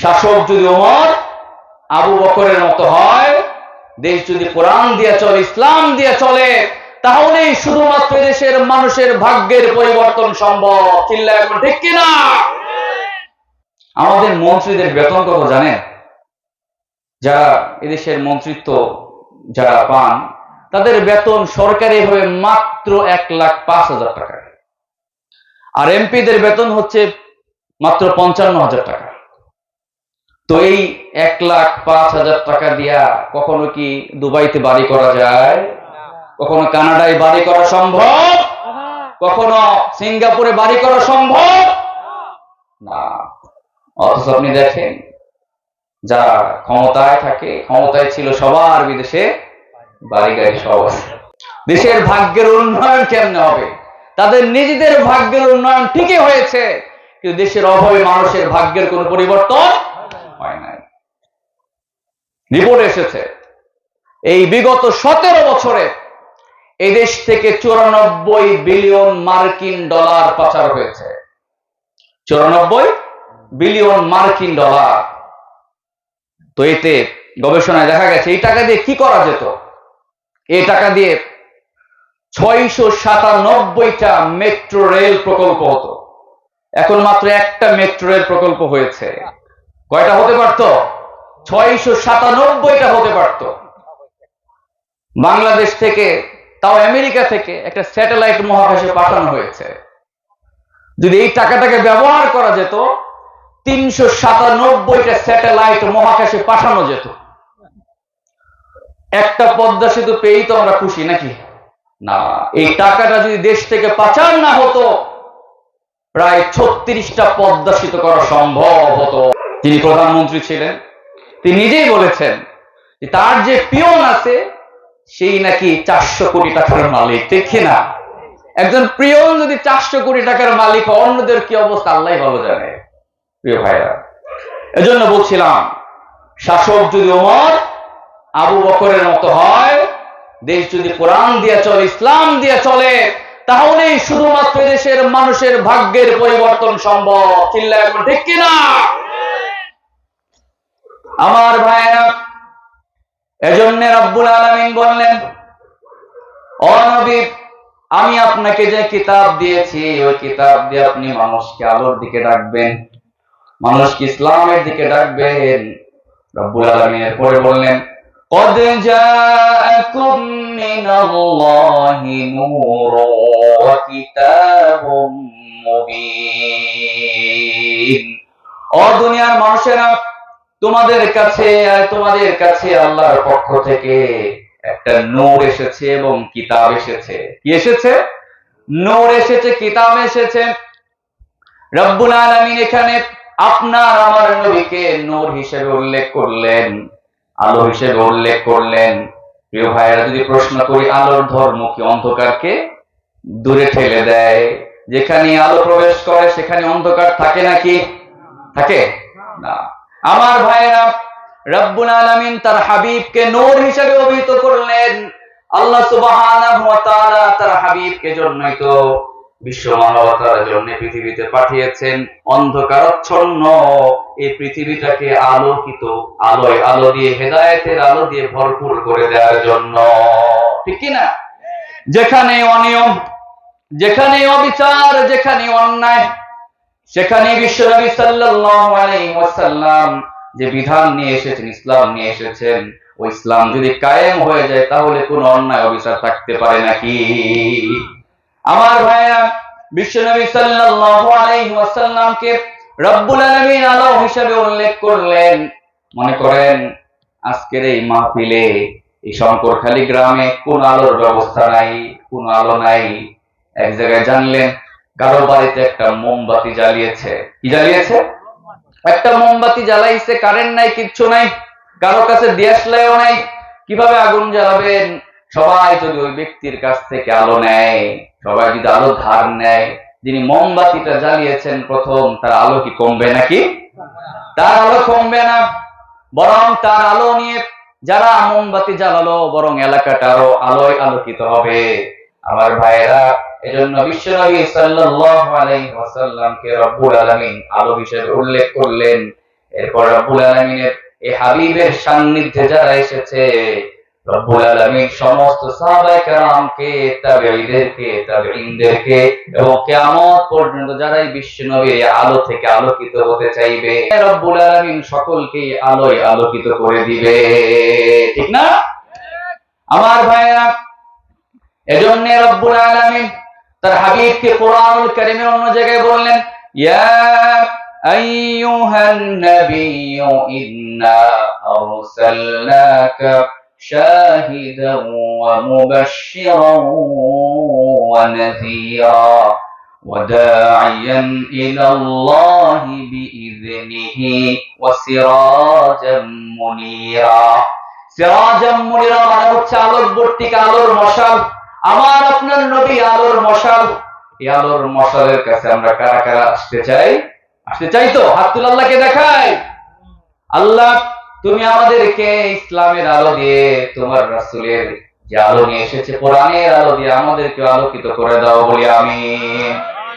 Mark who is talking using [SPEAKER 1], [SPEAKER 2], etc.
[SPEAKER 1] শাসক যদি ওমর আবু বকরের মতো হয়, দেশ যদি কোরআন দিয়ে চলে, ইসলাম দিয়ে চলে, তাহলেই শুধুমাত্র দেশের মানুষের ভাগ্যের পরিবর্তন সম্ভব। চিল্লায় এখন ঠিক কিনা? আমাদের মন্ত্রীদের বেতন কত জানেন? যারা এদেশের মন্ত্রিত্ব যারা পান, তাদের বেতন সরকারি ভাবে মাত্র 1,05,000 টাকা, আর এমপিদের বেতন হচ্ছে মাত্র 55,000 টাকা। তো এই 1,05,000 টাকা দিয়া কখনো কি দুবাইতে বাড়ি করা যায়? কখনো কানাডায় বাড়ি করা সম্ভব? কখনো সিঙ্গাপুরে বাড়ি করা সম্ভব না। অথচ আপনি দেখেন, যারা ক্ষমতায় থাকে, ক্ষমতায় ছিল সবার বিদেশে বাড়ি গাড়ি সব আছে। দেশের ভাগ্যের উন্নয়ন কেমনে হবে? তাদের নিজেদের ভাগ্যের উন্নয়ন ঠিকই হয়েছে, কিন্তু দেশের অভাবে মানুষের ভাগ্যের কোনো পরিবর্তন হয় নাই। রিপোর্ট এসেছে এই বিগত 17 বছরে এই দেশ থেকে 94 বিলিয়ন মার্কিন ডলার পাচার হয়েছে। 94 বিলিয়ন মার্কিন ডলার। তো এতে গবেষণায় দেখা গেছে এই টাকা দিয়ে কি করা যেত? এই টাকা দিয়ে 697টা মেট্রো রেল প্রকল্প হতো। এখন মাত্র একটা মেট্রো রেল প্রকল্প হয়েছে। কয়টা হতে পারত? 697টা হতে পারত। বাংলাদেশ থেকে, তাও আমেরিকা থেকে, একটা স্যাটেলাইট মহাকাশে পাঠানো হয়েছে। যদি এই টাকাটাকে ব্যবহার করা যেত, 397টা স্যাটেলাইট মহাকাশে পাঠানো যেত। একটা পদ্মা সেতু পেয়েই তো আমরা খুশি নাকি? না, এই টাকাটা যদি দেশ থেকে পাচার না হতো, প্রায় 36টা পদ্মা সেতু করা সম্ভব হতো। যিনি প্রধানমন্ত্রী ছিলেন, তিনি নিজেই বলেছেন যে তার যে পিয়ন আছে সেই নাকি 400 কোটি টাকার মালিক। ঠিক না? একজন পিয়ন যদি 400 কোটি টাকার মালিক হয়, অন্যদের কি অবস্থা আল্লাহই ভালো জানে। প্রিয় ভাইরা, এজন্য বলছিলাম, শাসক যদি ওমর আবু বকরের মতো হয়, দেশ যদি কোরআন দিয়ে চলে, ইসলাম দিয়ে চলে, তাহলেই শুধুমাত্র দেশের মানুষের ভাগ্যের পরিবর্তন সম্ভব। চিল্লায় এখন ঠিক কিনা? আমার ভাইরা, এজন্য রব্বুল আলামিন বললেন, ও নবী, আমি আপনাকে যে কিতাব দিয়েছি, ওই কিতাব দিয়ে আপনি মানুষকে আলোর দিকে ডাকবেন, মানুষকে ইসলামের দিকে ডাকবেন। রব্বুল আলামিন এরপরে বললেন, قد جاءكم من الله نور وكتاب مبين। ও দুনিয়ার মানুষেরা, তোমাদের কাছে আল্লাহর পক্ষ থেকে একটা নূর এসেছে এবং কিতাব এসেছে। কি এসেছে? নূর এসেছে, কিতাব এসেছে। রব্বুল আলামিন এখানে আপনার আমার নবীকে নূর হিসেবে উল্লেখ করলেন, আলো হিসেবে উল্লেখ করলেন। প্রিয় ভাইয়েরা, যদি প্রশ্ন করি, আলোর ধর্ম কি অন্ধকারকে দূরে ঠেলে দেয়? যেখানে আলো প্রবেশ করে সেখানে অন্ধকার থাকে নাকি? থাকে না। আমার ভাইয়েরা, রব্বুল আলামিন তার হাবিবকে নূর হিসেবে অভিহিত করলেন। আল্লাহ সুবহানাহু ওয়া তাআলা তার হাবিবকে জন্যই তো বিশ্ব মানবতার জন্য পৃথিবীতে পাঠিয়েছেন। অন্ধকারাচ্ছন্ন এই পৃথিবীটাকে আলোকিত, আলো দিয়ে, হেদায়েতের আলো দিয়ে ভরপুর করে দেওয়ার জন্য। ঠিক কি না? যেখানে অনিয়ম, যেখানে অবিচার, যেখানে অন্যায়, সেখানে বিশ্বনবী সাল্লাল্লাহু আলাইহি ওয়াসাল্লাম যে বিধান নিয়ে এসেছেন, ইসলাম নিয়ে এসেছেন, ওই ইসলাম যদি কায়েম হয়ে যায়, তাহলে কোনো অন্যায় অবিচার থাকতে পারে নাকি? আমার ভাইয়া, বিশ্বনবী সাল্লাল্লাহু আলাইহি ওয়াসাল্লামকে রব্বুল আলামিন আলো হিসেবে উল্লেখ করলেন। মনে করেন আজকের এই মাহফিলে, এই শঙ্করখালী গ্রামে কোন আলোর ব্যবস্থা নাই, কোন আলো নাই। এক জায়গায় জানলেন, কারো বাড়িতে একটা মোমবাতি জ্বালিয়েছে। কি জ্বালিয়েছে? একটা মোমবাতি জ্বালাইছে, কারেন্ট নাই, কিচ্ছু নাই, কারো কাছে দিয়াশলাইও নাই। কিভাবে আগুন জ্বালাবেন? সবাই যদি ওই ব্যক্তির কাছ থেকে আলো নেয়, সবাই যদি আলো ধার নেয়, যিনি মোমবাতিটা জ্বালিয়েছেন প্রথম, তার আলো কি কমবে নাকি? তার আলো কমবে না, বরং তার আলো নিয়ে যারা মোমবাতি জ্বালালো, বরং এলাকাটা আরো আলোয় আলোকিত হবে। আমার ভাইয়েরা, এজন্য বিশ্বনবী সাল্লাল্লাহু আলাইহি ওয়াসাল্লামকে রব্বুল আলামিন আলো হিসেবে উল্লেখ করলেন এরপর রব্বুল আলামিনের এই হাবিবের সান্নিধ্যে যারা এসেছে, রব্বুল আলামিন সমস্ত সাহাবায়ে কেরামকে, তাবেঈদেরকে, তাবেঈনদেরকে এবং কিয়ামত পর্যন্ত যারা এই বিশ্ব নবীর আলো থেকে আলোকিত হতে চাইবে, রব্বুল আলামিন সকলকে আলোয় আলোকিত করে দিবে। ঠিক না আমার ভাইরা? এজন্য রব্বুল আলামিন তার হাবিবকে কোরআনুল কারীমের অন্য জায়গায় বললেন, ইয়া আইয়ুহান নাবিয়্যু ইন্না আরসালনাকা শাহিদান ওয়া মুবাশশিরান ওয়া নাযীরা ওয়া দাঈয়ান ইলাল্লাহি বিইযনিহি ওয়া সিরাজাম মুনীরা। সিরাজাম মুনীরা মানে হচ্ছে আলোকবর্তিকা, আলোর মশাল। আমার আপনার নবী আলোর মশাল। এই আলোর মশালের কাছে আমরা কারা কারা আসতে চাই? আসতে চাই তো? হাত তুলে আল্লাহকে দেখাই, আল্লাহ তুমি আমাদেরকে ইসলামের আলো দিয়ে, তোমার রাসূলের যে আলো নিয়ে এসেছে কোরআনের আলো দিয়ে আমাদেরকে আলোকিত করে দাও, বলি আমিন।